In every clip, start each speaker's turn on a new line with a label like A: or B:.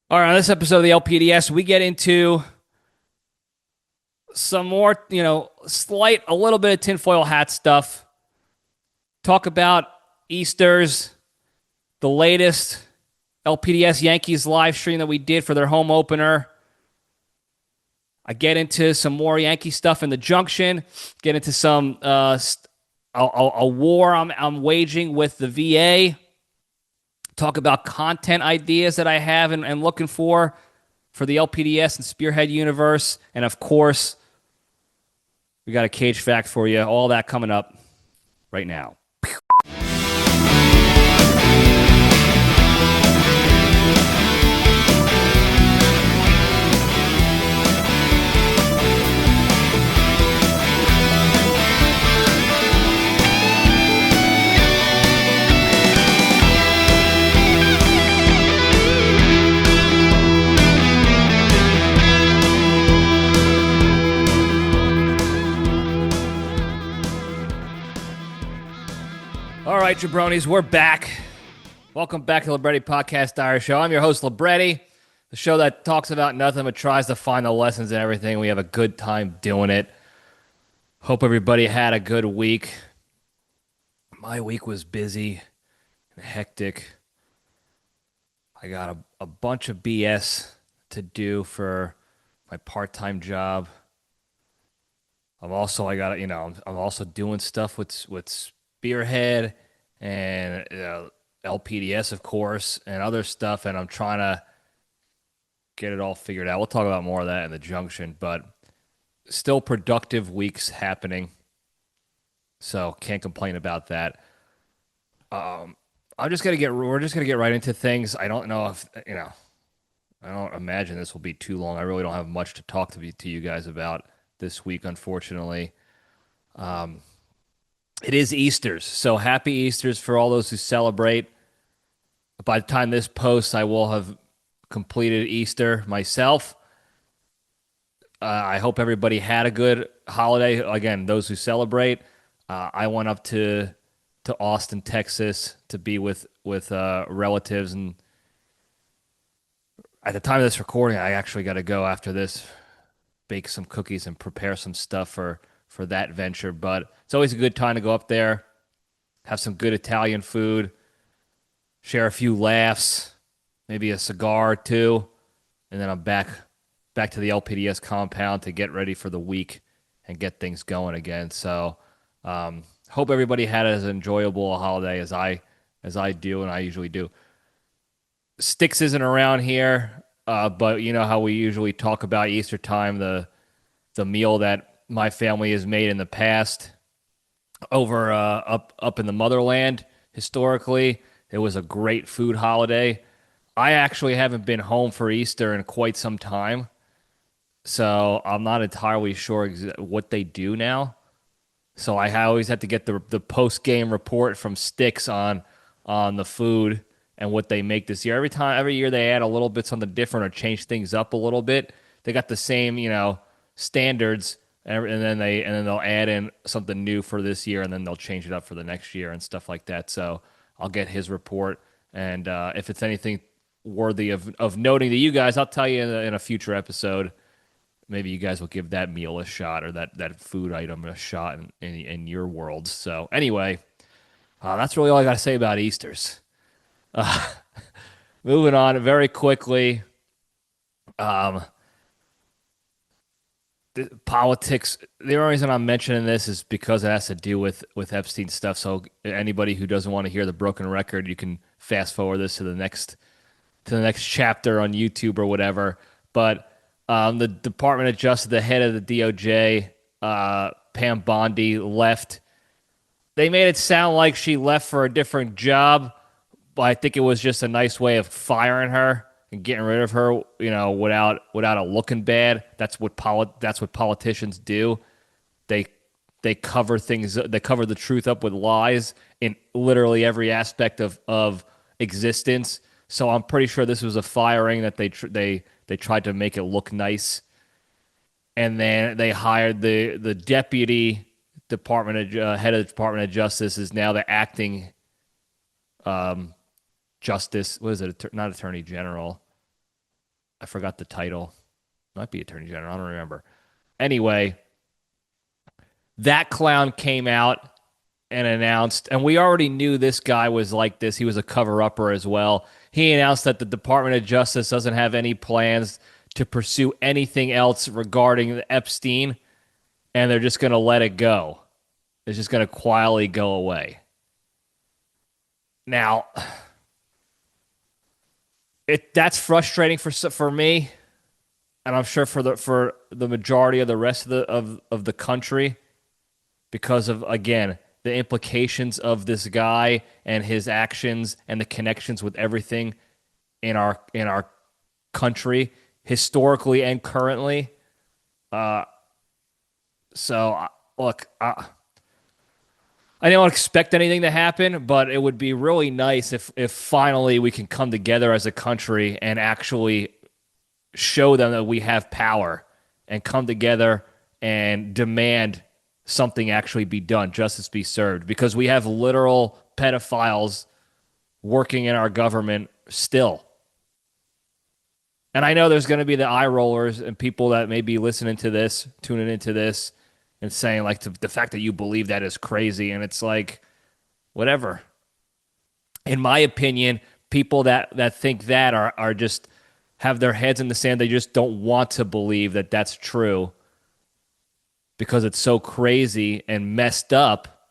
A: All right, on this episode of the LPDS, we get into some more, a little bit of tinfoil hat stuff. Talk about Easter's, the latest LPDS Yankees live stream that we did for their home opener. I get into some more Yankee stuff in the Junction. Get into some a war I'm waging with the VA. Talk about content ideas that I have and looking for the LPDS and Spearhead universe. And of course, we got a Cage fact for you. All that coming up right now. All right, Jabronis, we're back. Welcome back to the Libretti Podcast Diary Show. I'm your host, Libretti, the show that talks about nothing but tries to find the lessons in everything. We have a good time doing it. Hope everybody had a good week. My week was busy and hectic. I got a bunch of BS to do for my part-time job. I'm also doing stuff with Spearhead and LPDS, of course, and other stuff, and I'm trying to get it all figured out. We'll talk about more of that in the Junction, but still productive weeks happening, so can't complain about that. We're just gonna get right into things. I don't know if I don't imagine this will be too long. I really don't have much to talk to you guys about this week, unfortunately. It is Easter's, so happy Easter's for all those who celebrate. By the time this posts, I will have completed Easter myself. I hope everybody had a good holiday. Again, those who celebrate. I went up to Austin, Texas, to be with relatives, and at the time of this recording, I actually got to go after this, bake some cookies and prepare some stuff for that venture. But it's always a good time to go up there, have some good Italian food, share a few laughs, maybe a cigar or two, and then I'm back to the LPDS compound to get ready for the week and get things going again. So hope everybody had as enjoyable a holiday as I do and I usually do. Sticks isn't around here, but you know how we usually talk about Easter time, the meal that my family has made in the past over up in the motherland. Historically, it was a great food holiday. I actually haven't been home for Easter in quite some time, so I'm not entirely sure what they do now. So I always have to get the post-game report from Sticks on the food and what they make this year. Every year they add a little bit something different or change things up a little bit. They got the same, standards, and then they'll add in something new for this year, and then they'll change it up for the next year and stuff like that. So I'll get his report, and if it's anything worthy of noting to you guys, I'll tell you in a future episode. Maybe you guys will give that meal a shot or that food item a shot in your world. So anyway, that's really all I got to say about Easter's. Moving on very quickly. Politics. The only reason I'm mentioning this is because it has to do with Epstein stuff. So anybody who doesn't want to hear the broken record, you can fast forward this to the next chapter on YouTube or whatever. But the Department of Justice, the head of the DOJ, Pam Bondi, left. They made it sound like she left for a different job, but I think it was just a nice way of firing her and getting rid of her, without it looking bad. That's what politicians do. They cover things. They cover the truth up with lies in literally every aspect of existence. So I'm pretty sure this was a firing that they tried to make it look nice, and then they hired the deputy head of the Department of Justice is now the acting justice. What is it? Not attorney general. I forgot the title. Might be Attorney General. I don't remember. Anyway, that clown came out and announced, and we already knew this guy was like this. He was a cover-upper as well. He announced that the Department of Justice doesn't have any plans to pursue anything else regarding Epstein, and they're just going to let it go. It's just going to quietly go away. Now, that's frustrating for me, and I'm sure for the majority of the rest of the country, because of, again, the implications of this guy and his actions and the connections with everything in our country, historically and currently. So look, I don't expect anything to happen, but it would be really nice if finally we can come together as a country and actually show them that we have power and come together and demand something actually be done, justice be served, because we have literal pedophiles working in our government still. And I know there's going to be the eye rollers and people that may be listening to this, tuning into this, and saying, like, the fact that you believe that is crazy. And it's like, whatever. In my opinion, people that think that are just have their heads in the sand. They just don't want to believe that that's true because it's so crazy and messed up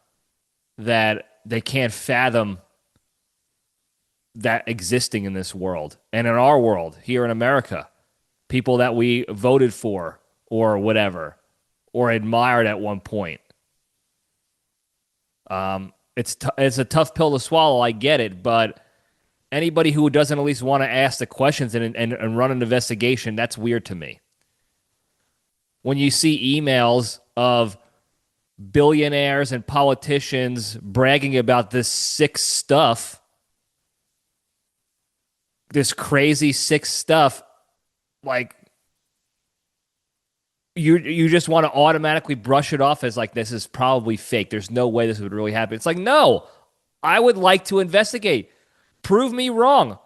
A: that they can't fathom that existing in this world and in our world here in America. People that we voted for or whatever, or admired at one point. It's a tough pill to swallow, I get it, but anybody who doesn't at least want to ask the questions and run an investigation, that's weird to me. When you see emails of billionaires and politicians bragging about this sick stuff, this crazy sick stuff, like, you just want to automatically brush it off as like, this is probably fake. There's no way this would really happen. It's like, no, I would like to investigate. Prove me wrong.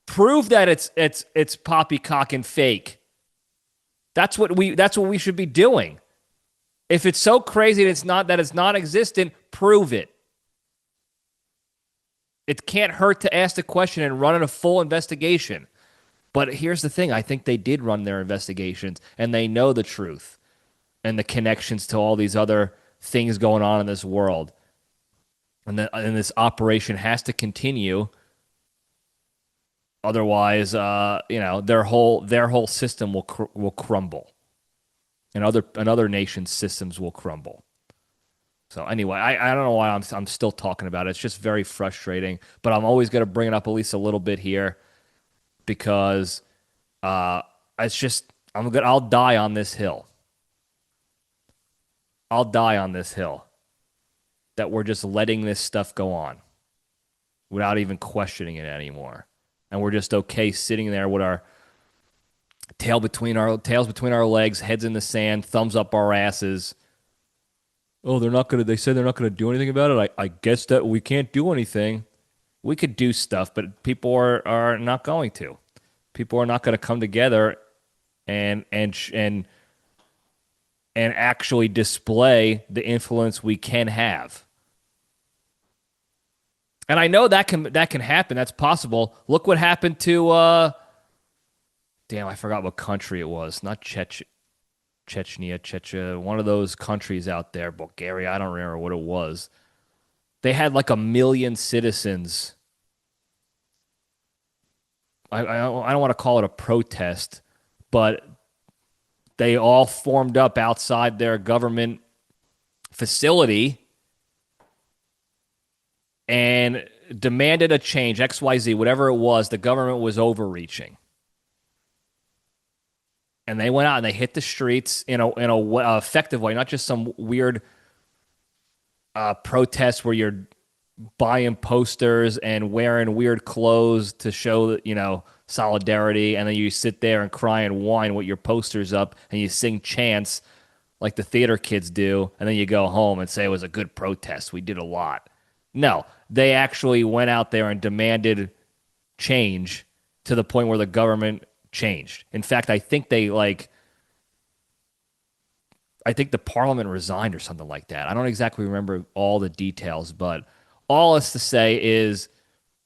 A: Prove that it's poppycock and fake. That's what we should be doing. If it's so crazy that it's non-existent, prove it. It can't hurt to ask the question and run a full investigation. But here's the thing. I think they did run their investigations, and they know the truth and the connections to all these other things going on in this world. And this operation has to continue. Otherwise, their whole system will crumble, and other nations' systems will crumble. So anyway, I don't know why I'm still talking about it. It's just very frustrating. But I'm always going to bring it up at least a little bit here, because it's just I'll die on this hill. I'll die on this hill that we're just letting this stuff go on without even questioning it anymore, and we're just okay sitting there with our tails between our legs, heads in the sand, thumbs up our asses. Oh, they said they're not gonna do anything about it. I guess that we can't do anything. We could do stuff, but people are not going to. People are not going to come together and actually display the influence we can have. And I know that can happen. That's possible. Look what happened to I forgot what country it was. Not Chechnya, one of those countries out there, Bulgaria. I don't remember what it was. They had like 1 million citizens. I don't want to call it a protest, but they all formed up outside their government facility and demanded a change, XYZ, whatever it was. The government was overreaching. And they went out and they hit the streets in a effective way, not just some weird protest where you're buying posters and wearing weird clothes to show solidarity, and then you sit there and cry and whine with your posters up and you sing chants like the theater kids do, and then you go home and say it was a good protest. We did a lot. No, they actually went out there and demanded change to the point where the government changed. In fact, I think I think the parliament resigned or something like that. I don't exactly remember all the details, but all it's to say is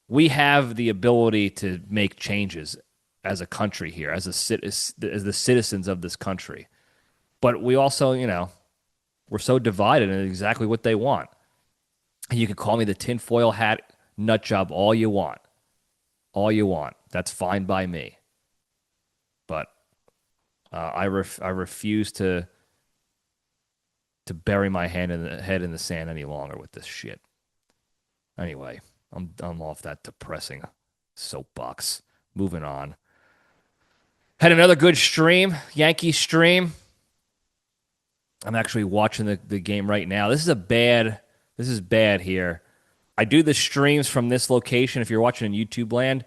A: we have the ability to make changes as a country here, as the citizens of this country. But we also, we're so divided in exactly what they want. And you can call me the tinfoil hat nut job all you want. All you want. That's fine by me. But I refuse to bury my head in the sand any longer with this shit. Anyway, I'm off that depressing soapbox. Moving on. Had another good stream, Yankee stream. I'm actually watching the game right now. This is bad here. I do the streams from this location if you're watching in YouTube land,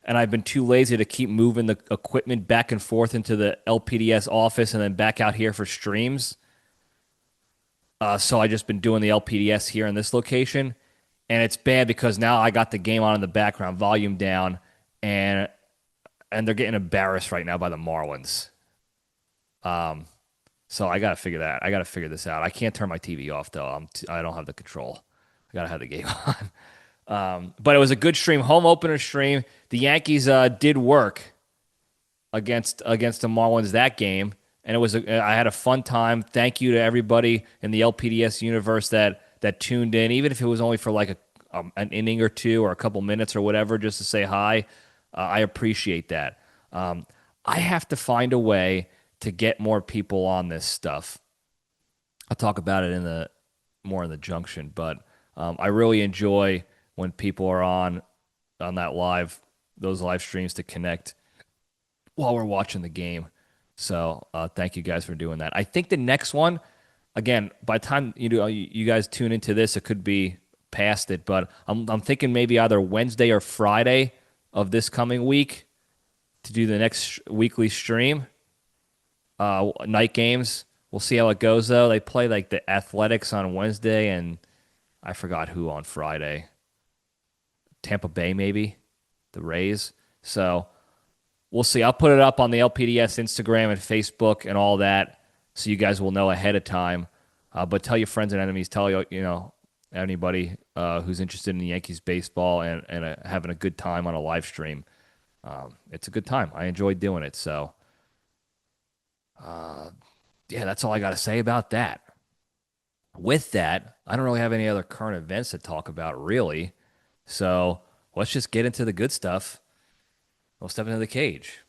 A: and I've been too lazy to keep moving the equipment back and forth into the LPDS office and then back out here for streams. So I just been doing the LPDS here in this location, and it's bad because now I got the game on in the background, volume down, and they're getting embarrassed right now by the Marlins. So I gotta figure this out. I can't turn my TV off though. I don't have the control. I gotta have the game on. But it was a good stream, home opener stream. The Yankees did work against the Marlins that game. And I had a fun time. Thank you to everybody in the LPDS universe that tuned in, even if it was only for like an inning or two or a couple minutes or whatever, just to say hi. I appreciate that. I have to find a way to get more people on this stuff. I'll talk about it more in the Junction, but I really enjoy when people are on those live streams to connect while we're watching the game. So thank you guys for doing that. I think the next one, again, by the time you guys tune into this, it could be past it, but I'm thinking maybe either Wednesday or Friday of this coming week to do the next weekly stream. Night games. We'll see how it goes, though. They play like the Athletics on Wednesday, and I forgot who on Friday. Tampa Bay, maybe? The Rays. So we'll see. I'll put it up on the LPDS Instagram and Facebook and all that, so you guys will know ahead of time. But tell your friends and enemies. Tell anybody who's interested in the Yankees baseball and having a good time on a live stream. It's a good time. I enjoy doing it. So, yeah, that's all I got to say about that. With that, I don't really have any other current events to talk about, really. So let's just get into the good stuff. We'll step into the cage.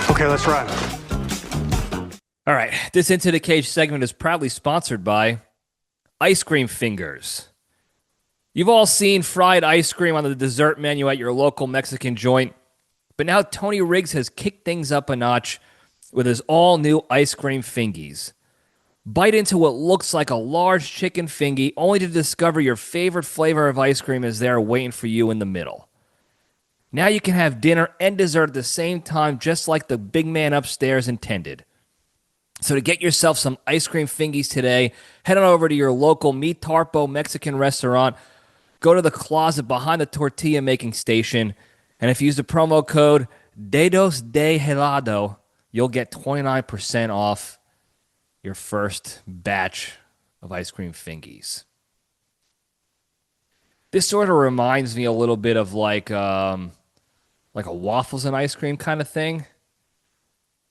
B: Okay, let's run.
A: All right, this Into the Cage segment is proudly sponsored by Ice Cream Fingers. You've all seen fried ice cream on the dessert menu at your local Mexican joint, but now Tony Riggs has kicked things up a notch with his all-new ice cream fingies. Bite into what looks like a large chicken fingy, only to discover your favorite flavor of ice cream is there waiting for you in the middle. Now you can have dinner and dessert at the same time, just like the big man upstairs intended. So to get yourself some ice cream fingies today, head on over to your local Mi Tarpo Mexican restaurant. Go to the closet behind the tortilla making station, and if you use the promo code Dedos de Helado, you'll get 29% off your first batch of ice cream fingies. This sort of reminds me a little bit of like a waffles and ice cream kind of thing.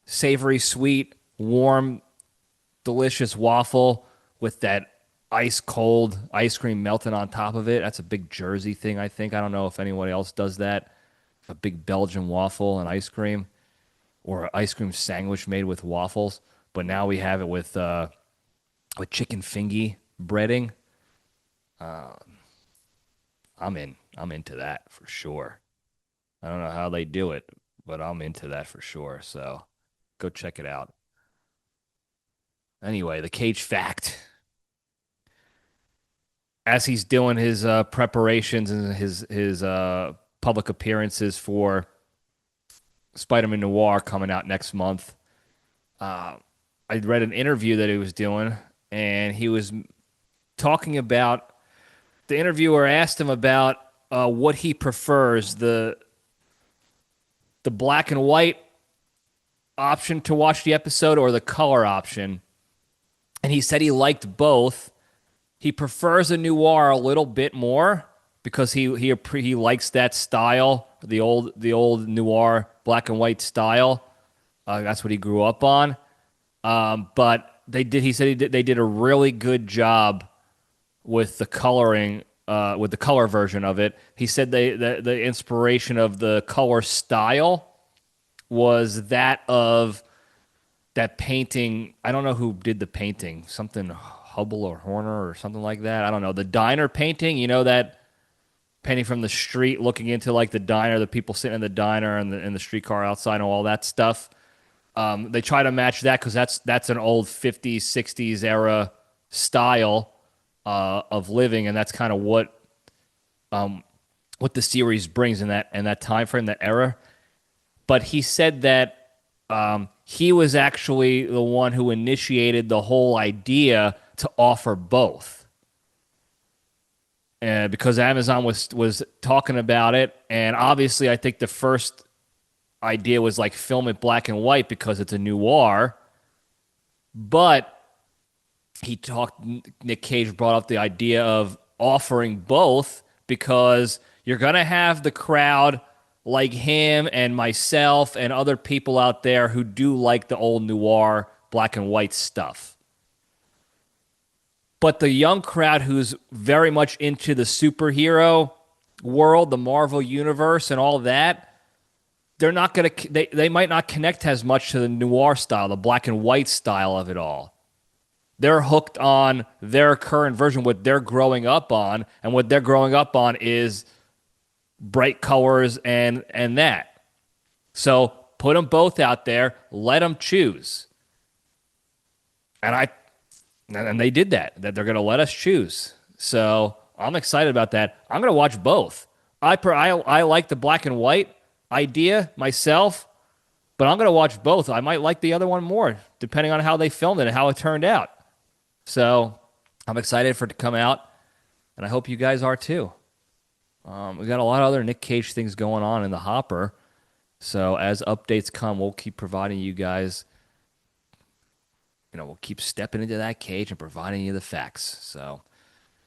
A: Savory, sweet, warm, delicious waffle with that ice cold ice cream melting on top of it. That's a big Jersey thing, I think. I don't know if anyone else does that. A big Belgian waffle and ice cream, or an ice cream sandwich made with waffles. But now we have it with chicken fingy breading. I'm into that for sure. I don't know how they do it, but I'm into that for sure. So go check it out. Anyway, the Cage fact. As he's doing his preparations and his public appearances for Spider-Man Noir coming out next month, I read an interview that he was doing, and he was talking about, the interviewer asked him about what he prefers, the black and white option to watch the episode or the color option. And he said he liked both. He prefers a noir a little bit more because he likes that style, the old noir black and white style. That's what he grew up on. But he said they did a really good job with the coloring, with the color version of it. He said the inspiration of the color style was that of that painting. I don't know who did the painting, something Hubble or Horner or something like that. I don't know. The diner painting, that painting from the street looking into like the diner, the people sitting in the diner and the streetcar outside and all that stuff. They try to match that because that's an old 50s, 60s era style of living, and that's kind of what the series brings in that time frame, that era. But he said that he was actually the one who initiated the whole idea to offer both. Because Amazon was talking about it, and obviously I think the first idea was like film it black and white because it's a noir. But Nic Cage brought up the idea of offering both because you're going to have the crowd like him and myself and other people out there who do like the old noir black and white stuff. But the young crowd who's very much into the superhero world, the Marvel universe and all that, they're not going to they might not connect as much to the noir style, the black and white style of it all. They're hooked on their current version, what they're growing up on, and what they're growing up on is bright colors and that. So put them both out there, let them choose. And they did that they're going to let us choose. So I'm excited about that. I'm going to watch both. I like the black and white idea myself, but I'm going to watch both. I might like the other one more, depending on how they filmed it and how it turned out. So I'm excited for it to come out, and I hope you guys are too. We got a lot of other Nic Cage things going on in the hopper. So as updates come, we'll keep providing you guys, we'll keep stepping into that cage and providing you the facts. So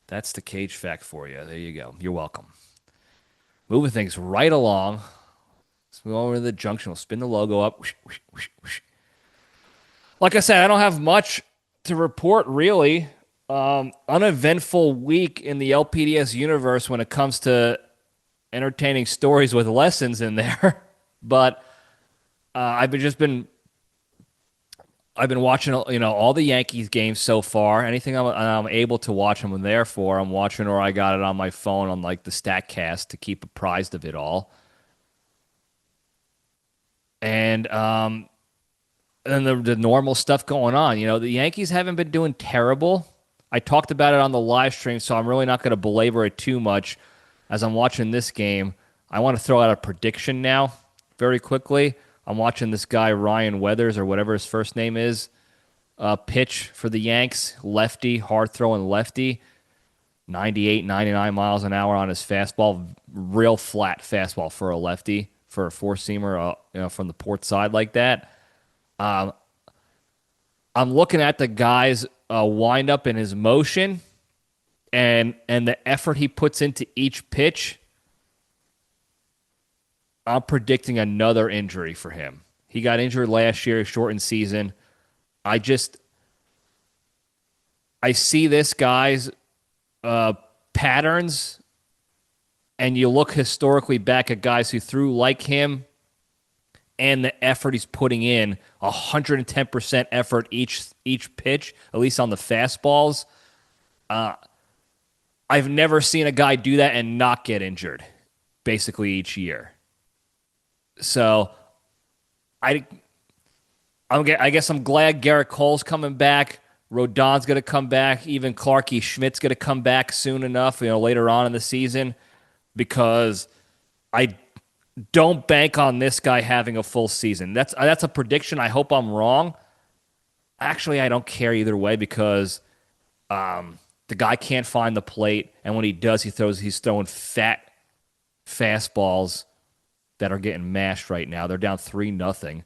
A: that's the Cage fact for you. There you go. You're welcome. Moving things right along. Let's move over to the Junction. We'll spin the logo up. Whoosh, whoosh, whoosh, whoosh. Like I said, I don't have much to report, really. Uneventful week in the LPDS universe when it comes to entertaining stories with lessons in there. But I've been watching, all the Yankees games so far. Anything I'm able to watch, I'm there for. I'm watching, or I got it on my phone on like the StatCast to keep apprised of it all. And the normal stuff going on. The Yankees haven't been doing terrible. I talked about it on the live stream, so I'm really not going to belabor it too much as I'm watching this game. I want to throw out a prediction now very quickly. I'm watching this guy, Ryan Weathers, or whatever his first name is, pitch for the Yanks. Lefty, hard-throwing lefty. 98, 99 miles an hour on his fastball. Real flat fastball for a lefty, for a four-seamer from the port side like that. I'm looking at the guy's wind up in his motion and the effort he puts into each pitch. I'm predicting another injury for him. He got injured last year, shortened season. I see this guy's patterns, and you look historically back at guys who threw like him and the effort he's putting in, 110% effort each pitch, at least on the fastballs. I've never seen a guy do that and not get injured, basically each year. So I guess I'm glad Garrett Cole's coming back. Rodon's going to come back. Even Clarkie Schmidt's going to come back soon enough, later on in the season, because I don't bank on this guy having a full season. That's a prediction. I hope I'm wrong. Actually, I don't care either way because the guy can't find the plate, and when he does, he's throwing fat fastballs that are getting mashed right now. They're down 3-0.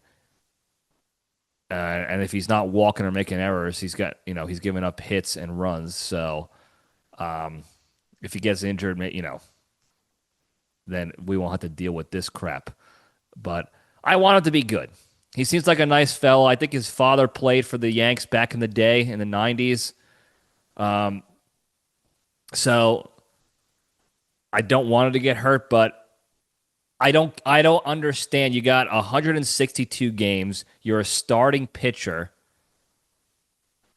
A: And if he's not walking or making errors, he's giving up hits and runs. So if he gets injured, then we won't have to deal with this crap. But I want him to be good. He seems like a nice fellow. I think his father played for the Yanks back in the day in the 90s. So I don't want him to get hurt, but I don't understand. You got 162 games. You're a starting pitcher,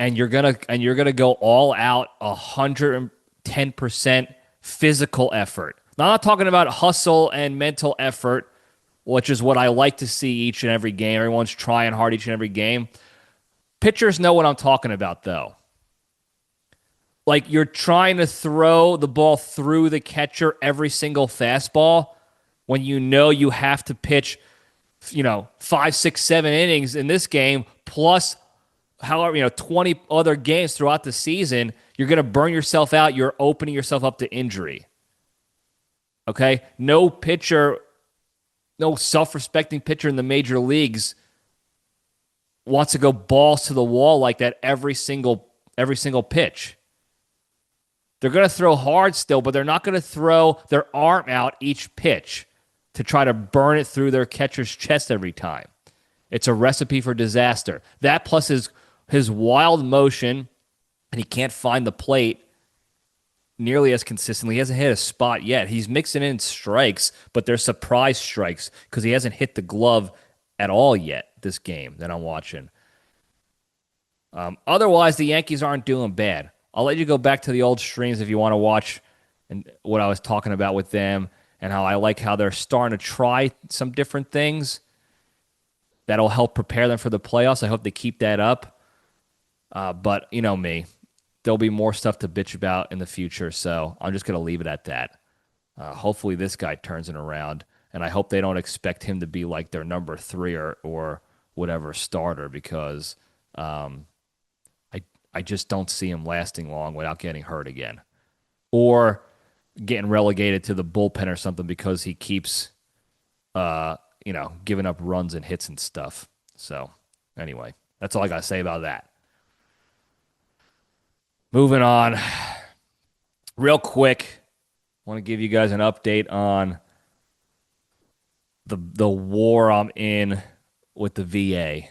A: and you're gonna go all out 110% physical effort. Now, I'm not talking about hustle and mental effort, which is what I like to see each and every game. Everyone's trying hard each and every game. Pitchers know what I'm talking about, though. Like, you're trying to throw the ball through the catcher every single fastball when you know you have to pitch, 5, 6, 7 innings in this game, plus however, 20 other games throughout the season. You're going to burn yourself out. You're opening yourself up to injury. Okay? No pitcher, no self-respecting pitcher in the major leagues wants to go balls to the wall like that every single pitch. They're going to throw hard still, but they're not going to throw their arm out each pitch to try to burn it through their catcher's chest every time. It's a recipe for disaster. That plus his wild motion, and he can't find the plate nearly as consistently. He hasn't hit a spot yet. He's mixing in strikes, but they're surprise strikes because he hasn't hit the glove at all yet this game that I'm watching. Otherwise, the Yankees aren't doing bad. I'll let you go back to the old streams if you want to watch and what I was talking about with them and how I like how they're starting to try some different things that'll help prepare them for the playoffs. I hope they keep that up. But you know me, there'll be more stuff to bitch about in the future, so I'm just going to leave it at that. Hopefully this guy turns it around, and I hope they don't expect him to be like their number 3 or whatever starter because I just don't see him lasting long without getting hurt again. Or getting relegated to the bullpen or something because he keeps, giving up runs and hits and stuff. So, anyway, that's all I got to say about that. Moving on. Real quick, I want to give you guys an update on the war I'm in with the VA.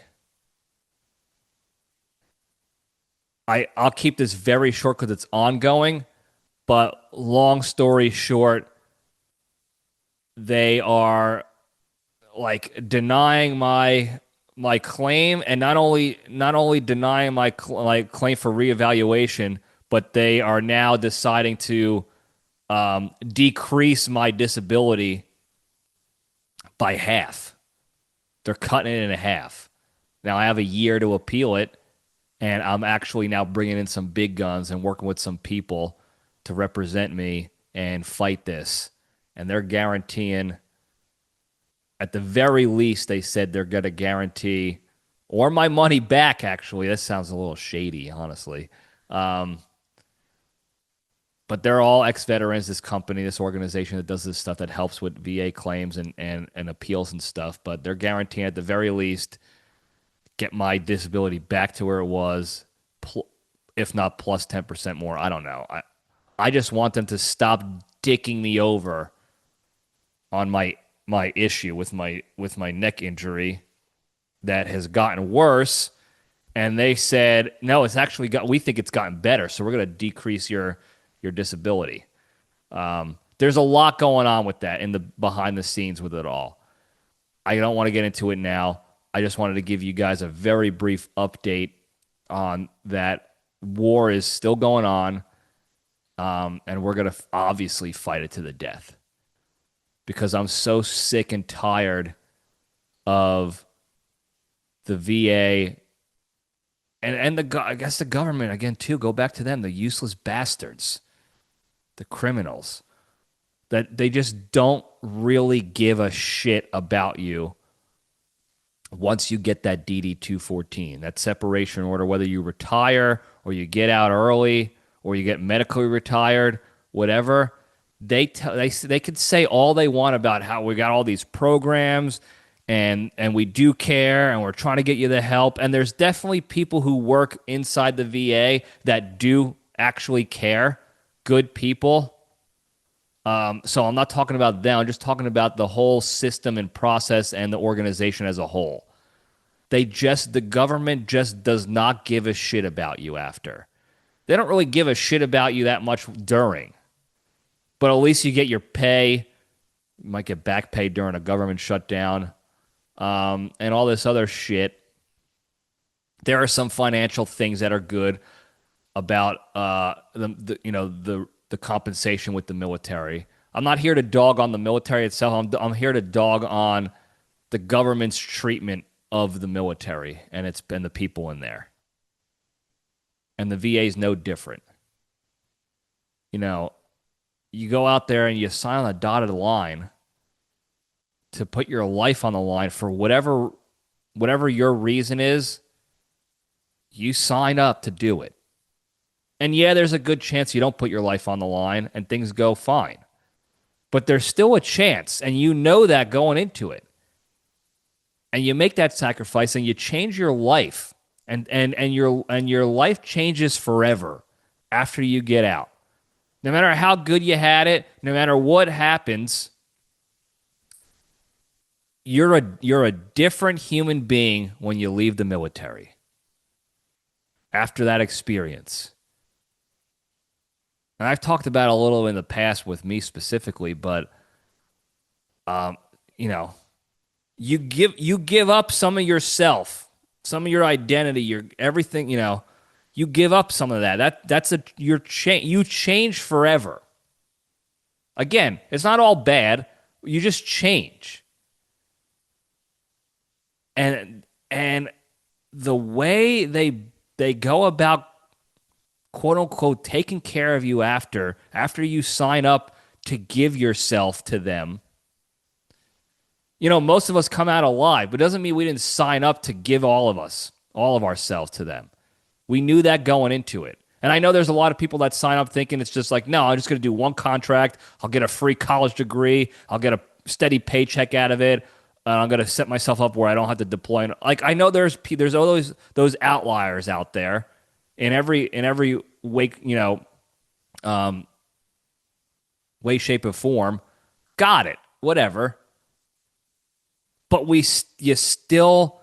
A: I'll keep this very short because it's ongoing, but long story short, they are like denying my claim, and not only denying my claim for reevaluation, but they are now deciding to decrease my disability by half. They're cutting it in half. Now I have a year to appeal it. And I'm actually now bringing in some big guns and working with some people to represent me and fight this. And they're guaranteeing, at the very least, they said they're going to guarantee, or my money back, actually. That sounds a little shady, honestly. But they're all ex-veterans, this company, this organization that does this stuff that helps with VA claims and appeals and stuff. But they're guaranteeing, at the very least, get my disability back to where it was, if not plus 10% more. I don't know. I just want them to stop dicking me over on my issue with my neck injury that has gotten worse. And they said, no, it's actually we think it's gotten better, so we're going to decrease your disability. There's a lot going on with that in the behind the scenes with it all. I don't want to get into it now. I just wanted to give you guys a very brief update on that. War is still going on, and we're going to obviously fight it to the death because I'm so sick and tired of the VA and I guess the government, again, too. Go back to them, the useless bastards, the criminals, that they just don't really give a shit about you. Once you get that DD-214, that separation order, whether you retire or you get out early or you get medically retired, whatever, They could say all they want about how we got all these programs and we do care and we're trying to get you the help. And there's definitely people who work inside the VA that do actually care, good people. So I'm not talking about them. I'm just talking about the whole system and process and the organization as a whole. The government just does not give a shit about you after. They don't really give a shit about you that much during. But at least you get your pay. You might get back pay during a government shutdown, and all this other shit. There are some financial things that are good about the compensation with the military. I'm not here to dog on the military itself. I'm here to dog on the government's treatment of the military and the people in there. And the VA is no different. You go out there and you sign on a dotted line to put your life on the line for whatever your reason is. You sign up to do it. And yeah, there's a good chance you don't put your life on the line and things go fine. But there's still a chance, and you know that going into it. And you make that sacrifice and you change your life. And your life changes forever after you get out. No matter how good you had it, no matter what happens, you're a different human being when you leave the military after that experience. And I've talked about it a little in the past with me specifically, but you give up some of yourself, some of your identity, your everything, you give up some of that. You change forever. Again, it's not all bad. You just change. And the way they go about quote unquote taking care of you after you sign up to give yourself to them. Most of us come out alive, but it doesn't mean we didn't sign up to give all of ourselves to them. We knew that going into it. And I know there's a lot of people that sign up thinking it's just like, no, I'm just going to do one contract. I'll get a free college degree. I'll get a steady paycheck out of it. I'm going to set myself up where I don't have to deploy. Like, I know there's always those outliers out there in every way, way, shape, or form. Got it. Whatever. But you still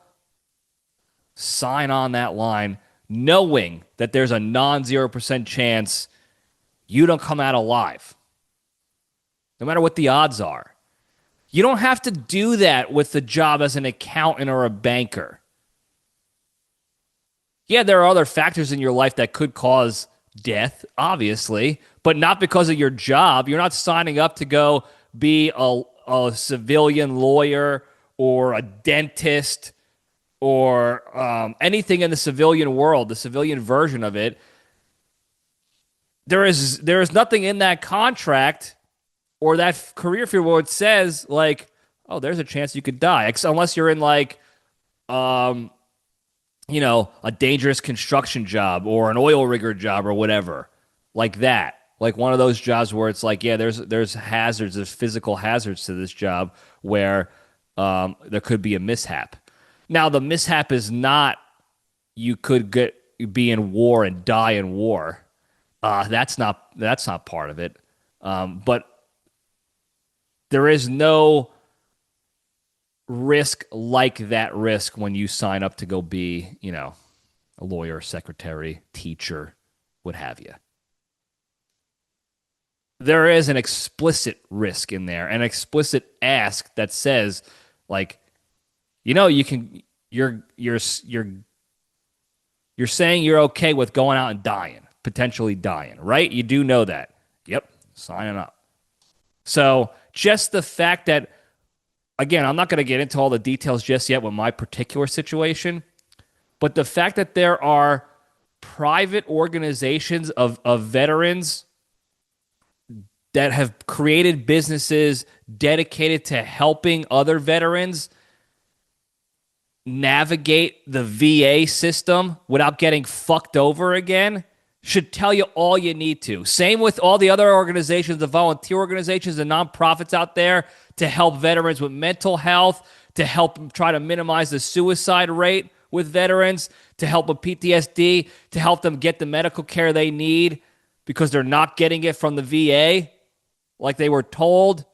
A: sign on that line knowing that there's a non-0% chance you don't come out alive, no matter what the odds are. You don't have to do that with the job as an accountant or a banker. Yeah, there are other factors in your life that could cause death, obviously, but not because of your job. You're not signing up to go be a civilian lawyer or a dentist or anything in the civilian world, the civilian version of it. There is nothing in that contract or that career field where it says like, oh, there's a chance you could die, unless you're in like, a dangerous construction job or an oil rigger job or whatever, like that. Like one of those jobs where it's like, yeah, there's hazards, there's physical hazards to this job where there could be a mishap. Now, the mishap is not you could be in war and die in war. That's not part of it. But there is no risk like that risk when you sign up to go be, a lawyer, secretary, teacher, what have you. There is an explicit risk in there, an explicit ask that you're saying you're okay with going out and dying, potentially dying, right? You do know that. Yep, signing up. So just the fact that, again, I'm not going to get into all the details just yet with my particular situation, but the fact that there are private organizations of veterans that have created businesses dedicated to helping other veterans navigate the VA system without getting fucked over again should tell you all you need to. Same with all the other organizations, the volunteer organizations, the nonprofits out there to help veterans with mental health, to help try to minimize the suicide rate with veterans, to help with PTSD, to help them get the medical care they need because they're not getting it from the VA like they were told,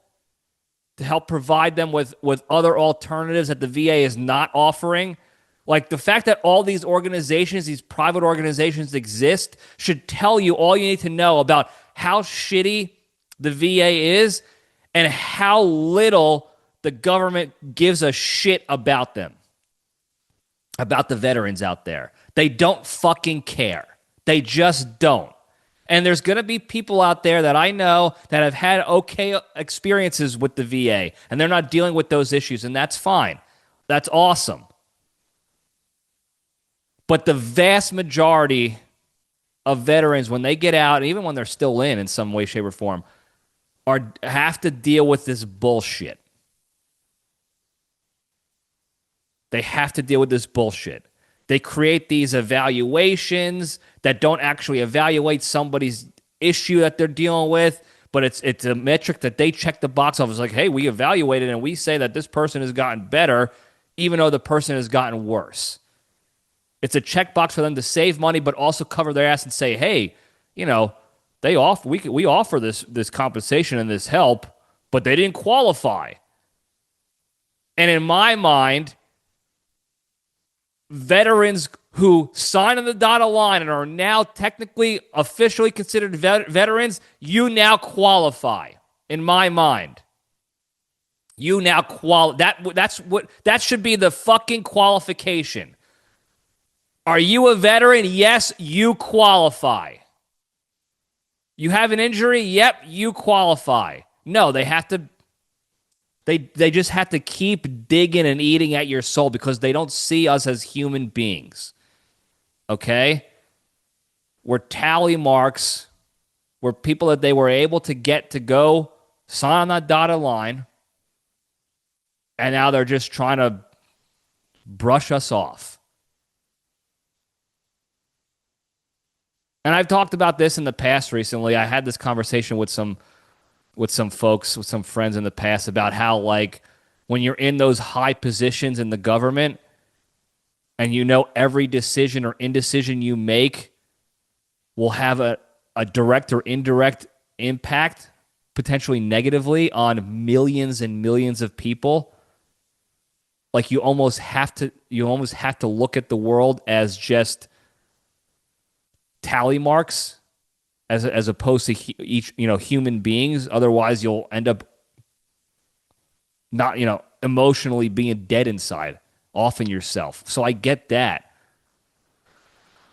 A: to help provide them with other alternatives that the VA is not offering. Like, the fact that all these organizations, these private organizations exist, should tell you all you need to know about how shitty the VA is and how little the government gives a shit about them, about the veterans out there. They don't fucking care. They just don't. And there's going to be people out there that I know that have had okay experiences with the VA, and they're not dealing with those issues, and that's fine. That's awesome. But the vast majority of veterans, when they get out, and even when they're still in some way, shape, or form, have to deal with this bullshit. They have to deal with this bullshit. They create these evaluations that don't actually evaluate somebody's issue that they're dealing with, but it's a metric that they check the box off. It's like, hey, we evaluated and we say that this person has gotten better, even though the person has gotten worse. It's a checkbox for them to save money, but also cover their ass and say, hey, we offer this compensation and this help, but they didn't qualify. And in my mind, veterans who sign on the dotted line and are now technically, officially considered veterans, you now qualify. In my mind, you now that should be the fucking qualification. Are you a veteran? Yes, you qualify. You have an injury? Yep, you qualify. No, they have to. They just have to keep digging and eating at your soul because they don't see us as human beings. Okay? We're tally marks. We're people that they were able to get to go sign on that dotted line, and now they're just trying to brush us off. And I've talked about this in the past recently. I had this conversation with some folks, with some friends in the past about how, like, when you're in those high positions in the government and you know every decision or indecision you make will have a direct or indirect impact, potentially negatively, on millions and millions of people. Like, you almost have to look at the world as just tally marks as opposed to each human beings. Otherwise, you'll end up not emotionally being dead inside, off in yourself. So I get that,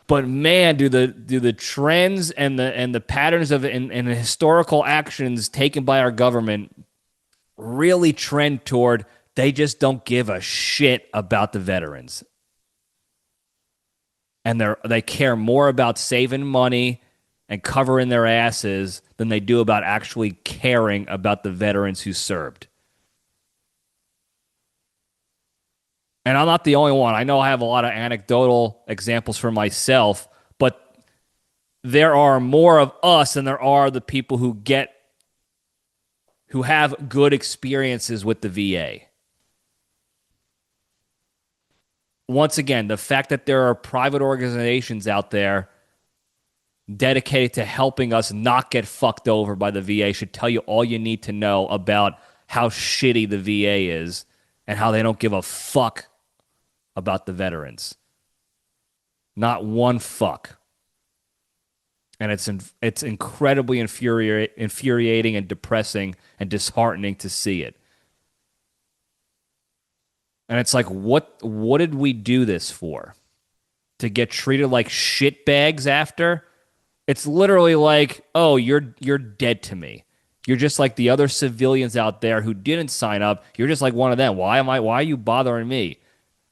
A: but man, do the trends and the patterns of and the historical actions taken by our government really trend toward they just don't give a shit about the veterans. And they care more about saving money and covering their asses than they do about actually caring about the veterans who served. And I'm not the only one. I know I have a lot of anecdotal examples for myself, but there are more of us than there are the people who have good experiences with the VA. Once again, the fact that there are private organizations out there dedicated to helping us not get fucked over by the VA should tell you all you need to know about how shitty the VA is and how they don't give a fuck about the veterans. Not one fuck. And it's incredibly infuriating and depressing and disheartening to see it. And it's like, what did we do this for? To get treated like shitbags after? It's literally like, oh, you're dead to me. You're just like the other civilians out there who didn't sign up. You're just like one of them. Why are you bothering me?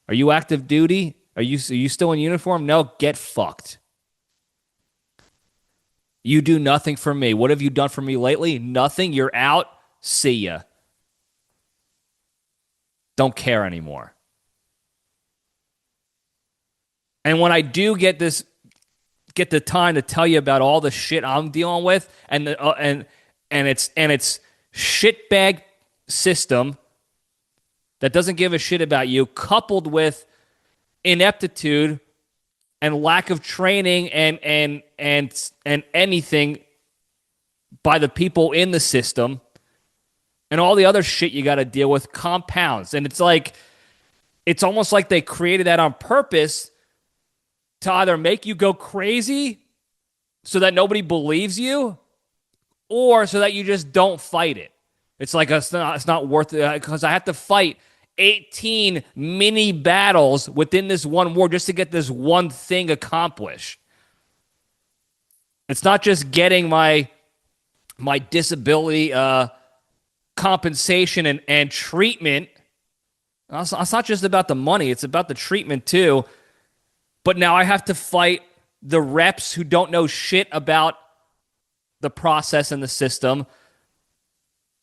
A: Are you active duty? Are you still in uniform? No, get fucked. You do nothing for me. What have you done for me lately? Nothing. You're out. See ya. Don't care anymore. And when I do get this get the time to tell you about all the shit I'm dealing with and it's shitbag system that doesn't give a shit about you, coupled with ineptitude and lack of training and anything by the people in the system and all the other shit you got to deal with compounds. And it's almost like they created that on purpose to either make you go crazy so that nobody believes you or so that you just don't fight it. It's like it's not worth it because I have to fight 18 mini battles within this one war just to get this one thing accomplished. It's not just getting my disability compensation and treatment. It's not just about the money. It's about the treatment too. But now I have to fight the reps who don't know shit about the process and the system.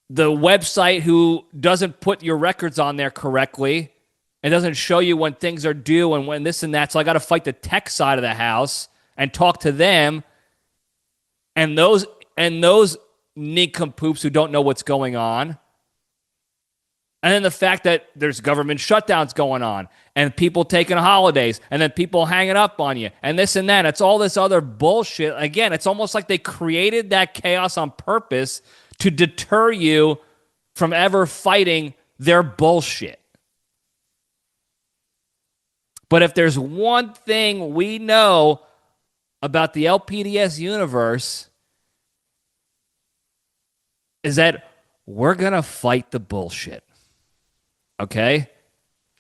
A: The website who doesn't put your records on there correctly and doesn't show you when things are due and when this and that. So I got to fight the tech side of the house and talk to them. And those nincompoops who don't know what's going on. And then the fact that there's government shutdowns going on and people taking holidays and then people hanging up on you and this and that. It's all this other bullshit. Again, it's almost like they created that chaos on purpose to deter you from ever fighting their bullshit. But if there's one thing we know about the LPDS universe is that we're going to fight the bullshit. Okay?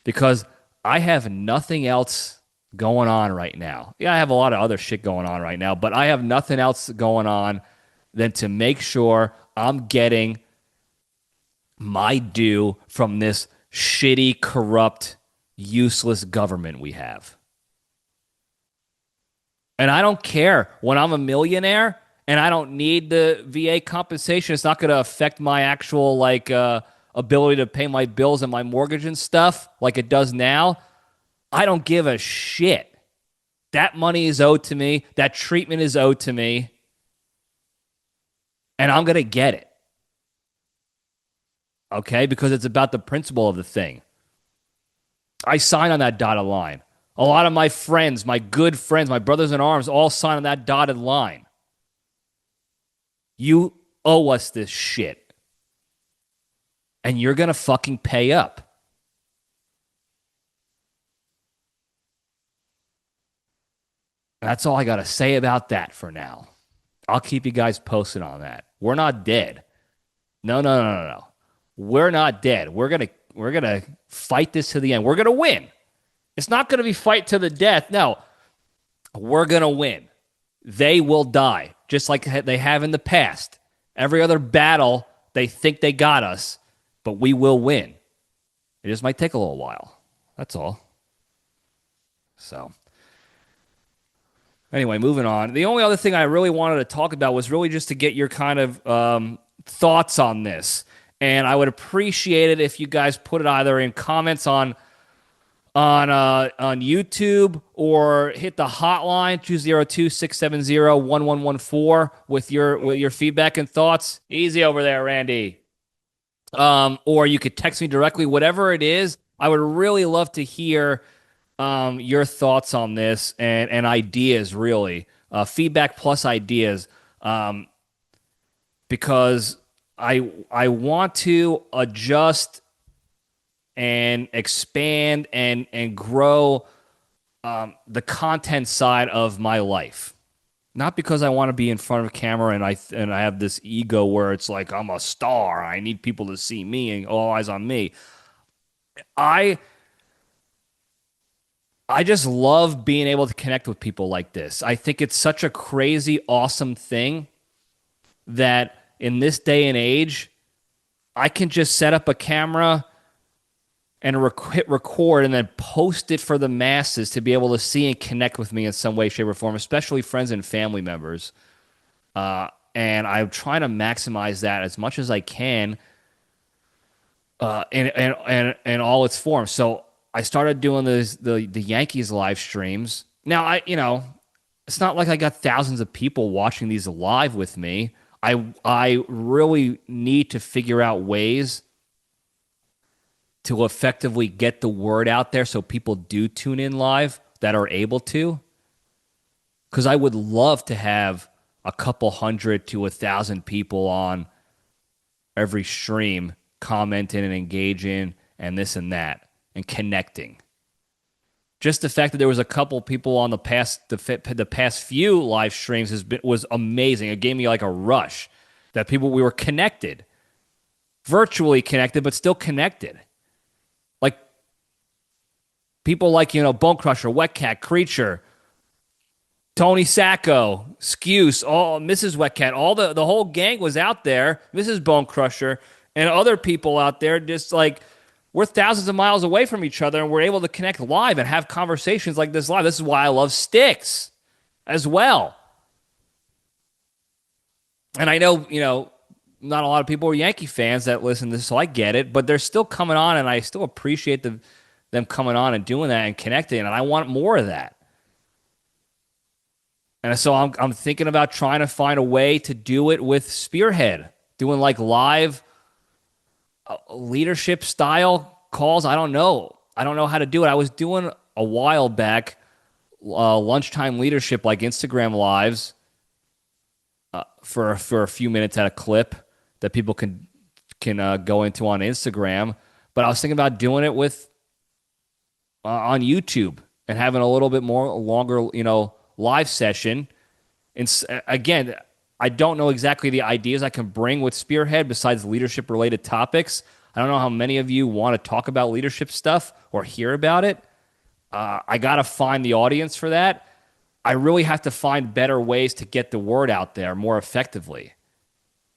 A: Because I have nothing else going on right now. Yeah, I have a lot of other shit going on right now, but I have nothing else going on than to make sure I'm getting my due from this shitty, corrupt, useless government we have. And I don't care when I'm a millionaire and I don't need the VA compensation. It's not going to affect my actual ability to pay my bills and my mortgage and stuff like it does now. I don't give a shit. That money is owed to me. That treatment is owed to me. And I'm going to get it. Okay? Because it's about the principle of the thing. I sign on that dotted line. A lot of my friends, my good friends, my brothers in arms, all sign on that dotted line. You owe us this shit. And you're going to fucking pay up. That's all I got to say about that for now. I'll keep you guys posted on that. We're not dead. No. We're not dead. We're gonna fight this to the end. We're gonna win. It's not gonna be fight to the death. No, we're gonna win. They will die, just like they have in the past. Every other battle, they think they got us, but we will win. It just might take a little while. That's all. So, anyway, moving on. The only other thing I really wanted to talk about was really just to get your kind of thoughts on this. And I would appreciate it if you guys put it either in comments on YouTube or hit the hotline 202-670-1114 with your feedback and thoughts. Easy over there, Randy. Or you could text me directly, whatever it is. I would really love to hear your thoughts on this and ideas, really. Feedback plus ideas. Because I want to adjust and expand and grow the content side of my life. Not because I want to be in front of camera and I have this ego where it's like I'm a star. I need people to see me and all eyes on me. I just love being able to connect with people like this. I think it's such a crazy, awesome thing that in this day and age, I can just set up a camera and hit record and then post it for the masses to be able to see and connect with me in some way, shape, or form, especially friends and family members. And I'm trying to maximize that as much as I can in all its forms. So I started doing the Yankees live streams. Now, it's not like I got thousands of people watching these live with me. I really need to figure out ways to effectively get the word out there so people do tune in live that are able to. Because I would love to have a couple hundred to 1,000 people on every stream commenting and engaging and this and that and connecting. Just the fact that there was a couple people on the past few live streams was amazing. It gave me like a rush that we were connected, virtually connected, but still connected. Like people like, Bone Crusher, Wet Cat, Creature, Tony Sacco, Skuse, Mrs. Wet Cat, all the whole gang was out there, Mrs. Bone Crusher, and other people out there just like, we're thousands of miles away from each other, and we're able to connect live and have conversations like this live. This is why I love Sticks as well. And I know, not a lot of people are Yankee fans that listen to this, so I get it, but they're still coming on, and I still appreciate them coming on and doing that and connecting, and I want more of that. And so I'm thinking about trying to find a way to do it with Spearhead, doing like live leadership style calls. I don't know how to do it. I was doing a while back lunchtime leadership, like Instagram lives, for a few minutes at a clip that people can go into on Instagram. But I was thinking about doing it with on YouTube and having a little bit more longer, live session. And again, I don't know exactly the ideas I can bring with Spearhead besides leadership-related topics. I don't know how many of you want to talk about leadership stuff or hear about it. I got to find the audience for that. I really have to find better ways to get the word out there more effectively.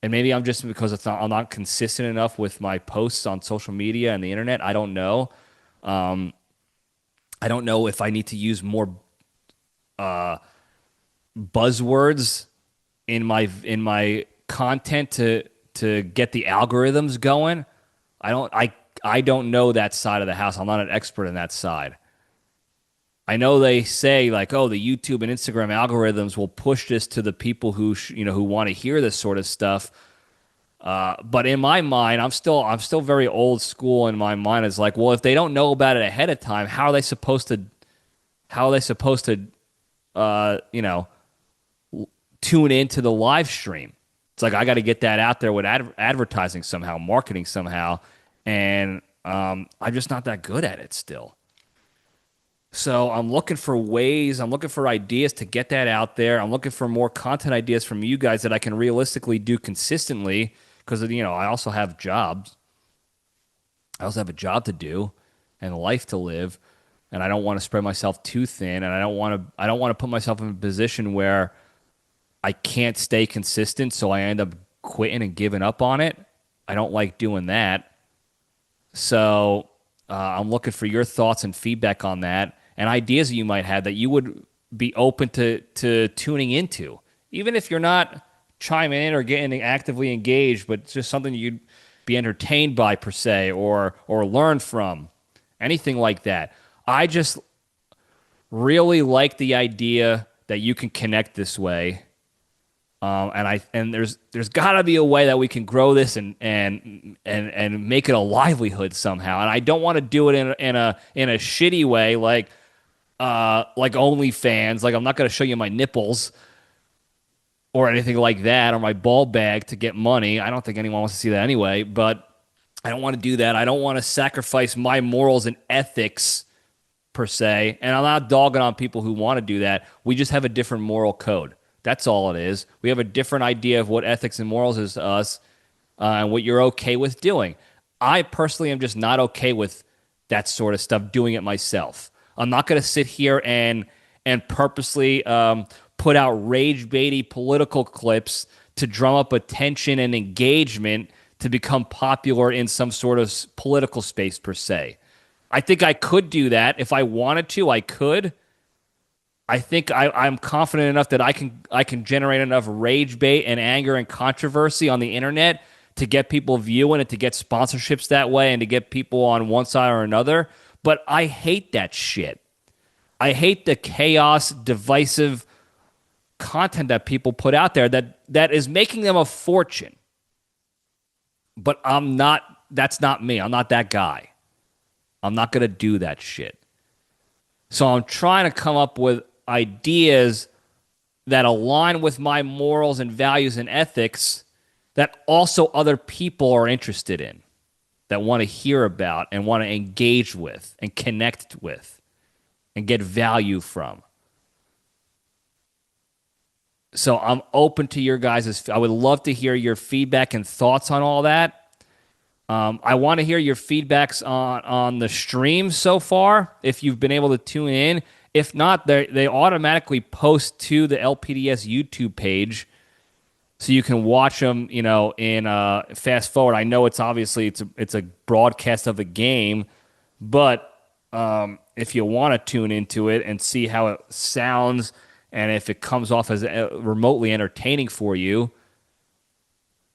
A: And maybe I'm just because I'm not consistent enough with my posts on social media and the internet. I don't know. I don't know if I need to use more buzzwords in my content to get the algorithms going. I don't know that side of the house. I'm not an expert in that side. I know they say like, oh, the YouTube and Instagram algorithms will push this to the people who want to hear this sort of stuff. But in my mind, I'm still very old school in my mind. It's like, well, if they don't know about it ahead of time, how are they supposed to tune into the live stream? It's like I got to get that out there with advertising somehow, marketing somehow, and I'm just not that good at it still. So I'm looking for ways, I'm looking for ideas to get that out there. I'm looking for more content ideas from you guys that I can realistically do consistently because, I also have jobs. I also have a job to do and a life to live, and I don't want to spread myself too thin, and I don't want to put myself in a position where I can't stay consistent, so I end up quitting and giving up on it. I don't like doing that. So I'm looking for your thoughts and feedback on that and ideas that you might have that you would be open to tuning into. Even if you're not chiming in or getting actively engaged, but it's just something you'd be entertained by per se or learn from, anything like that. I just really like the idea that you can connect this way. And there's got to be a way that we can grow this and make it a livelihood somehow. And I don't want to do it in a shitty way like OnlyFans. Like I'm not going to show you my nipples or anything like that or my ball bag to get money. I don't think anyone wants to see that anyway. But I don't want to do that. I don't want to sacrifice my morals and ethics per se. And I'm not dogging on people who want to do that. We just have a different moral code. That's all it is. We have a different idea of what ethics and morals is to us and what you're okay with doing. I personally am just not okay with that sort of stuff, doing it myself. I'm not going to sit here and purposely put out rage-baity political clips to drum up attention and engagement to become popular in some sort of political space per se. I think I could do that. If I wanted to, I could. I think I'm confident enough that I can generate enough rage bait and anger and controversy on the internet to get people viewing it, to get sponsorships that way, and to get people on one side or another. But I hate that shit. I hate the chaos, divisive content that people put out there that is making them a fortune. But that's not me. I'm not that guy. I'm not going to do that shit. So I'm trying to come up with ideas that align with my morals and values and ethics that also other people are interested in, that want to hear about and want to engage with and connect with and get value from. So I'm open to your guys'. I would love to hear your feedback and thoughts on all that. I want to hear your feedbacks on the stream so far, if you've been able to tune in. If not, they automatically post to the LPDS YouTube page, so you can watch them, in fast forward. I know it's obviously it's a broadcast of a game, but if you want to tune into it and see how it sounds, and if it comes off as remotely entertaining for you,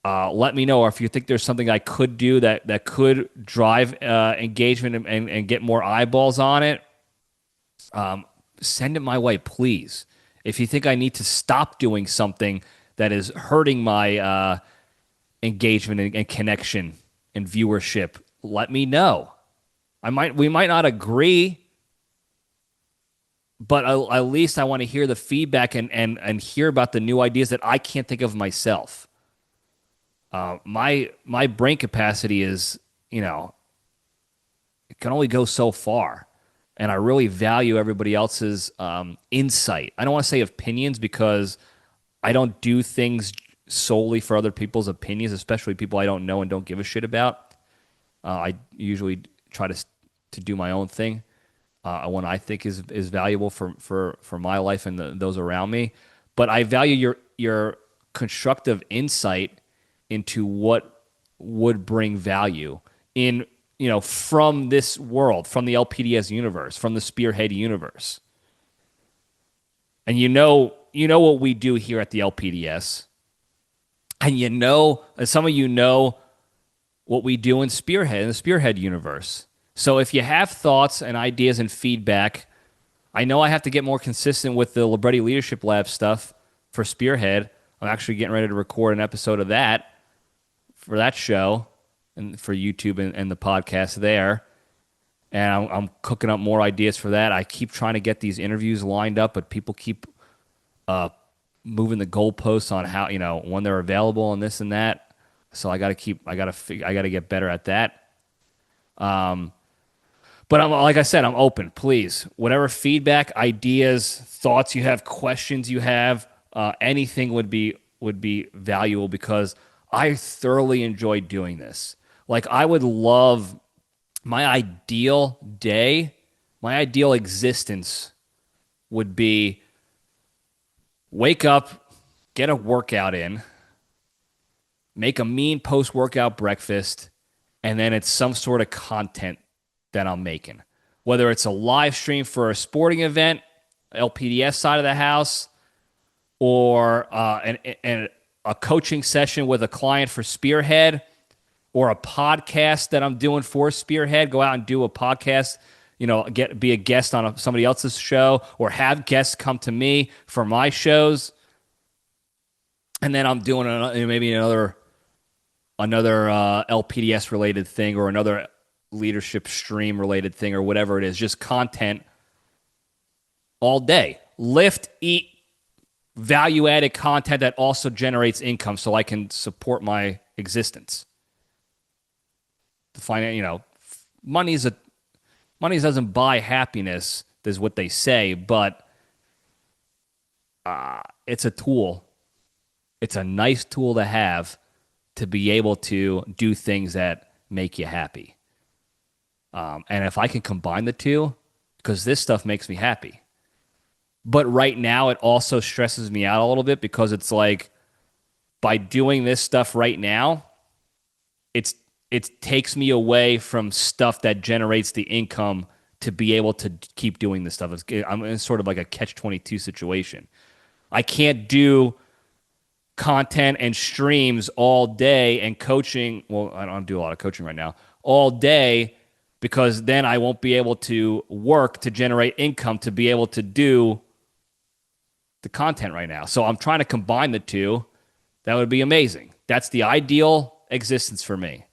A: let me know. Or if you think there's something I could do that could drive engagement and get more eyeballs on it, send it my way, please. If you think I need to stop doing something that is hurting my engagement and connection and viewership, let me know. We might not agree, but at least I want to hear the feedback and hear about the new ideas that I can't think of myself. My brain capacity is, it can only go so far. And I really value everybody else's insight. I don't want to say opinions, because I don't do things solely for other people's opinions, especially people I don't know and don't give a shit about. I usually try to do my own thing when I think is valuable for my life and those around me. But I value your constructive insight into what would bring value in, from this world, from the LPDS universe, from the Spearhead universe. And you know what we do here at the LPDS. And some of you know what we do in the Spearhead universe. So if you have thoughts and ideas and feedback, I know I have to get more consistent with the Libretti Leadership Lab stuff for Spearhead. I'm actually getting ready to record an episode of that for that show and for YouTube and the podcast there. And I'm cooking up more ideas for that. I keep trying to get these interviews lined up, but people keep moving the goalposts on how, when they're available and this and that. So I got to get better at that. But like I said, I'm open. Please, whatever feedback, ideas, thoughts you have, questions you have, anything would be valuable, because I thoroughly enjoy doing this. Like, I would love my ideal day, my ideal existence would be wake up, get a workout in, make a mean post-workout breakfast, and then it's some sort of content that I'm making. Whether it's a live stream for a sporting event, LPDS side of the house, or a coaching session with a client for Spearhead, or a podcast that I'm doing for Spearhead, go out and do a podcast, be a guest on somebody else's show, or have guests come to me for my shows. And then I'm doing maybe another LPDS related thing, or another leadership stream related thing, or whatever it is, just content all day. Lift, eat, value-added content that also generates income so I can support my existence. Money doesn't buy happiness, is what they say, but it's a tool. It's a nice tool to have to be able to do things that make you happy. And if I can combine the two, because this stuff makes me happy. But right now, it also stresses me out a little bit, because it's like, by doing this stuff right now, it takes me away from stuff that generates the income to be able to keep doing this stuff. I'm in sort of like a catch-22 situation. I can't do content and streams all day and coaching. Well, I don't do a lot of coaching right now. All day, because then I won't be able to work to generate income to be able to do the content right now. So I'm trying to combine the two. That would be amazing. That's the ideal existence for me.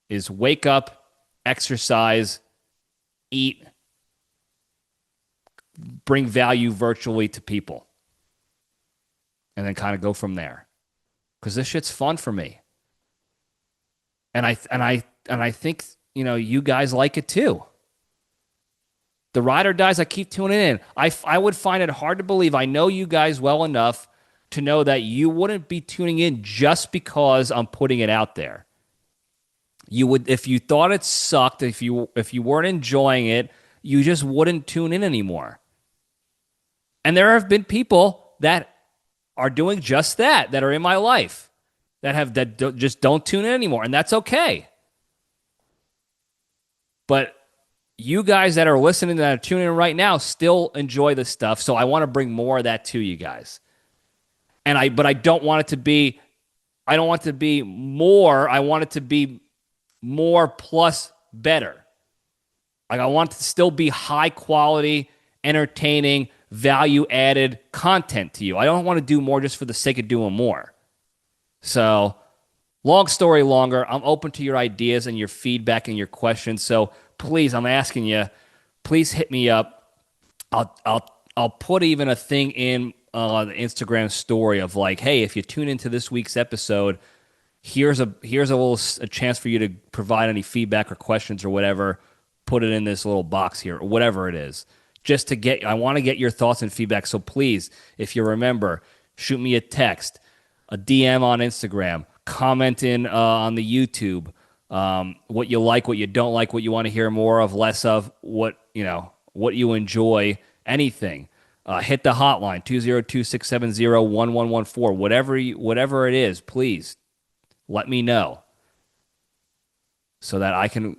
A: Is wake up, exercise, eat, bring value virtually to people, and then kind of go from there. Because this shit's fun for me. And I think, you guys like it too. The ride or dies, I keep tuning in. I would find it hard to believe. I know you guys well enough to know that you wouldn't be tuning in just because I'm putting it out there. You would, if you thought it sucked, if you weren't enjoying it, you just wouldn't tune in anymore. And there have been people that are doing just that are in my life, that just don't tune in anymore, and that's okay. But you guys that are listening, that are tuning in right now, still enjoy the stuff. So I want to bring more of that to you guys. But I don't want it to be. I don't want it to be more. I want it to be more plus better. Like, I want it to still be high quality, entertaining, value added content to you. I don't want to do more just for the sake of doing more. So, long story longer, I'm open to your ideas and your feedback and your questions. So please, I'm asking you, please hit me up. I'll put even a thing in the Instagram story of like, hey, if you tune into this week's episode, here's a chance for you to provide any feedback or questions or whatever. Put it in this little box here or whatever it is. I want to get your thoughts and feedback. So please, if you remember, shoot me a text, a DM on Instagram, comment in on the YouTube, what you like, what you don't like, what you want to hear more of, less of, what you enjoy, anything. Hit the hotline, 202-670-1114. Whatever it is, please let me know so that I can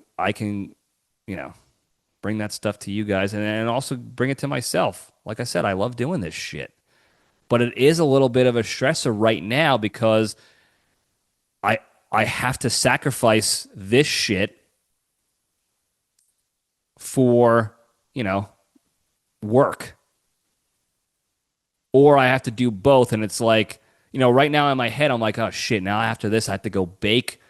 A: bring that stuff to you guys and also bring it to myself. Like I said, I love doing this shit. But it is a little bit of a stressor right now because I have to sacrifice this shit for, work. Or I have to do both. And it's like, right now in my head, I'm like, oh shit, now after this, I have to go bake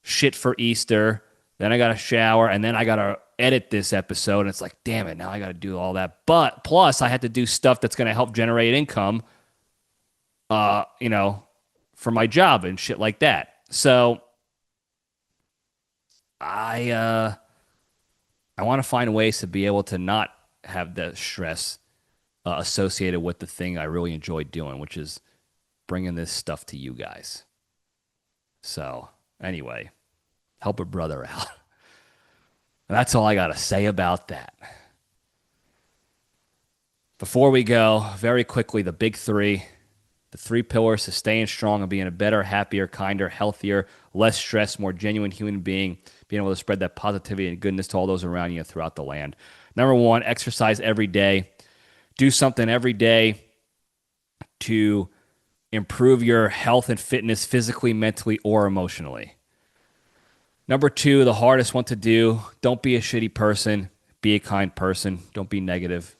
A: shit for Easter. Then I got to shower. And then I got to edit this episode. And it's like, damn it, now I got to do all that. But plus, I had to do stuff that's going to help generate income, for my job and shit like that. So I want to find ways to be able to not have the stress associated with the thing I really enjoy doing, which is bringing this stuff to you guys. So anyway, help a brother out. That's all I got to say about that. Before we go, very quickly, the big three. The three pillars to staying strong and being a better, happier, kinder, healthier, less stressed, more genuine human being, being able to spread that positivity and goodness to all those around you throughout the land. Number one, exercise every day. Do something every day to improve your health and fitness physically, mentally, or emotionally. Number two, the hardest one to do, don't be a shitty person. Be a kind person. Don't be negative.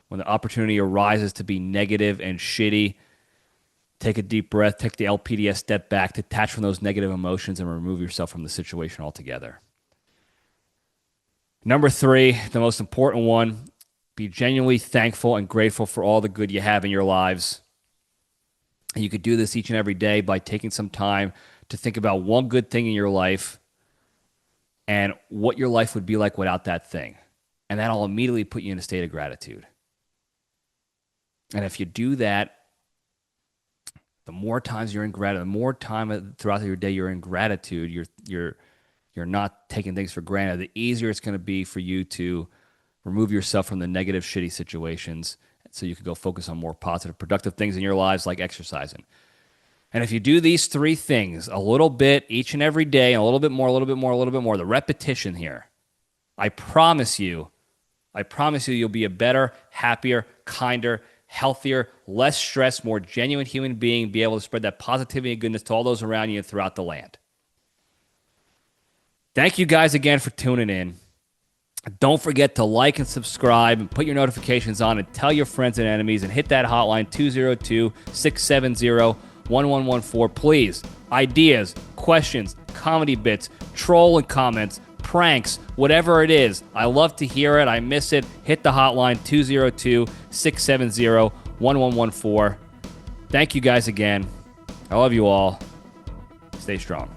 A: When the opportunity arises to be negative and shitty, take a deep breath, take the LPDS step back, detach from those negative emotions, and remove yourself from the situation altogether. Number three, the most important one, be genuinely thankful and grateful for all the good you have in your lives. And you could do this each and every day by taking some time to think about one good thing in your life and what your life would be like without that thing. And that'll immediately put you in a state of gratitude. And if you do that, the more times you're in gratitude, the more time throughout your day you're in gratitude, you're not taking things for granted, the easier it's going to be for you to remove yourself from the negative, shitty situations so you can go focus on more positive, productive things in your lives like exercising. And if you do these three things a little bit each and every day, and a little bit more, a little bit more, a little bit more, the repetition here, I promise you you'll be a better, happier, kinder, healthier, less stressed, more genuine human being, be able to spread that positivity and goodness to all those around you and throughout the land. Thank you guys again for tuning in. Don't forget to like and subscribe and put your notifications on and tell your friends and enemies and hit that hotline 202-670-1114. Please, ideas, questions, comedy bits, troll and comments, pranks, whatever it is. I love to hear it. I miss it. Hit the hotline 202-670-1114. Thank you guys again. I love you all. Stay strong.